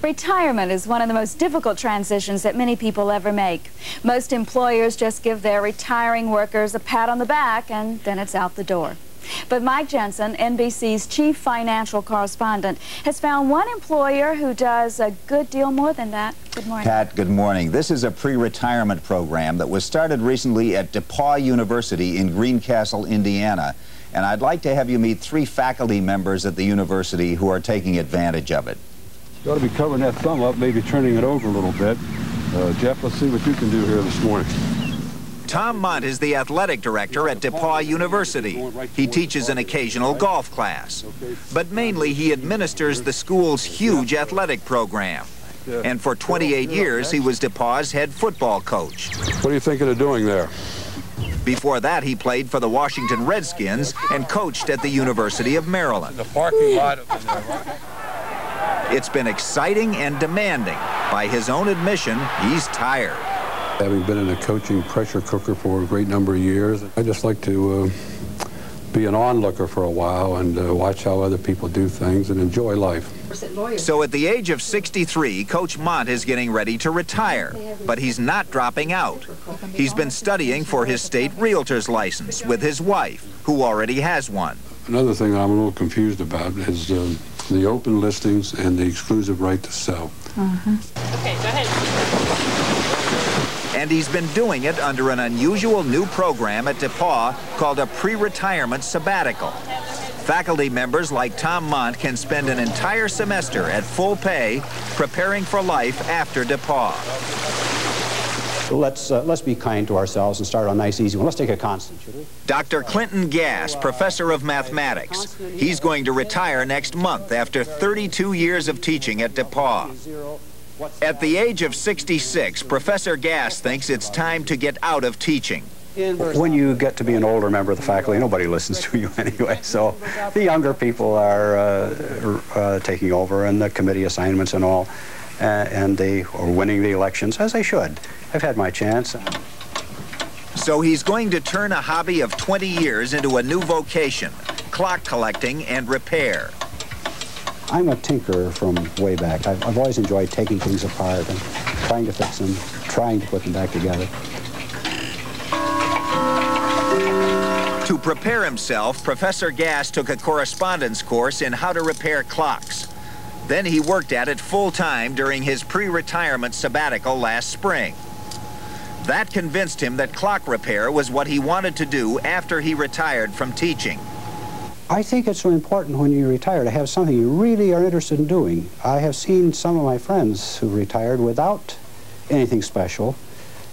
Retirement is one of the most difficult transitions that many people ever make. Most employers just give their retiring workers a pat on the back and then it's out the door. But Mike Jensen, NBC's chief financial correspondent, has found one employer who does a good deal more than that. Good morning. Pat, good morning. This is a pre-retirement program that was started recently at DePauw University in Greencastle, Indiana. And I'd like to have you meet 3 faculty members at the university who are taking advantage of it. You ought to be covering that thumb up, maybe turning it over a little bit. Jeff, let's see what you can do here this morning. Tom Munt is the athletic director at DePauw University. He teaches an occasional golf class, but mainly he administers the school's huge athletic program. And for 28 years, he was DePauw's head football coach. What are you thinking of doing there? Before that, he played for the Washington Redskins and coached at the University of Maryland. The parking lot up in there, right? It's been exciting and demanding. By his own admission, he's tired. Having been in a coaching pressure cooker for a great number of years, I just like to be an onlooker for a while and watch how other people do things and enjoy life. So at the age of 63, Coach Munt is getting ready to retire, but he's not dropping out. He's been studying for his state realtor's license with his wife, who already has one. Another thing I'm a little confused about is the open listings and the exclusive right to sell. Okay, go ahead. And he's been doing it under an unusual new program at DePauw called a pre-retirement sabbatical. Faculty members like Tom Munt can spend an entire semester at full pay preparing for life after DePauw. Let's be kind to ourselves and start on a nice, easy one. Let's take a constant, should we? Dr. Clinton Gass, professor of mathematics. He's going to retire next month after 32 years of teaching at DePauw. At the age of 66, Professor Gass thinks it's time to get out of teaching. When you get to be an older member of the faculty, nobody listens to you anyway, so the younger people are taking over, and the committee assignments and all, and they are winning the elections, as they should. I've had my chance. So he's going to turn a hobby of 20 years into a new vocation, clock collecting and repair. I'm a tinkerer from way back. I've always enjoyed taking things apart and trying to fix them, trying to put them back together. To prepare himself, Professor Gass took a correspondence course in how to repair clocks. Then he worked at it full-time during his pre-retirement sabbatical last spring. That convinced him that clock repair was what he wanted to do after he retired from teaching. I think it's so important when you retire to have something you really are interested in doing. I have seen some of my friends who retired without anything special,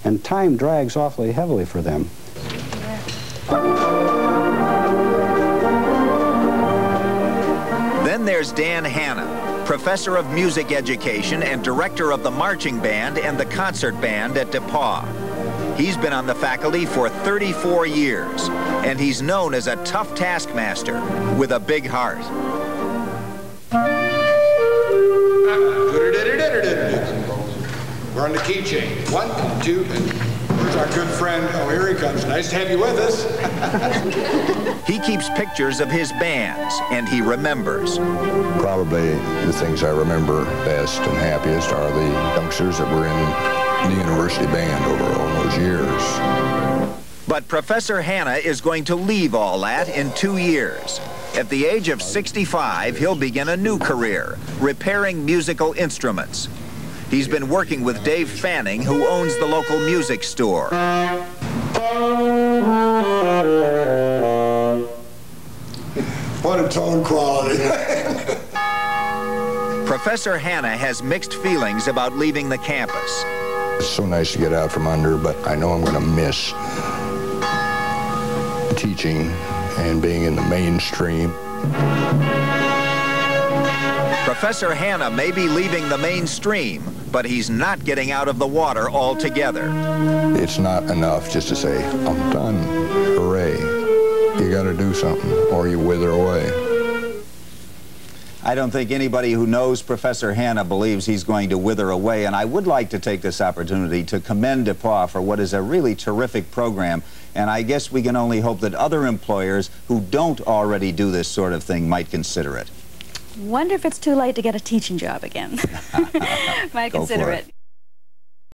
and time drags awfully heavily for them. Then there's Dan Hanna, professor of music education and director of the marching band and the concert band at DePauw. He's been on the faculty for 34 years, and he's known as a tough taskmaster with a big heart. We're on the key change. 1, 2, and there's our good friend. Oh, here he comes. Nice to have you with us. He keeps pictures of his bands, and he remembers. Probably the things I remember best and happiest are the youngsters that were in the university band over all those years. But Professor Hanna is going to leave all that in 2 years. At the age of 65, he'll begin a new career, repairing musical instruments. He's been working with Dave Fanning, who owns the local music store. What a tone quality. Professor Hanna has mixed feelings about leaving the campus. It's so nice to get out from under, but I know I'm going to miss teaching and being in the mainstream. Professor Hanna may be leaving the mainstream, but he's not getting out of the water altogether. It's not enough just to say, I'm done, hooray. You got to do something, or you wither away. I don't think anybody who knows Professor Hanna believes he's going to wither away, and I would like to take this opportunity to commend DePauw for what is a really terrific program, and I guess we can only hope that other employers who don't already do this sort of thing might consider it. Wonder if it's too late to get a teaching job again. Might Go consider for it.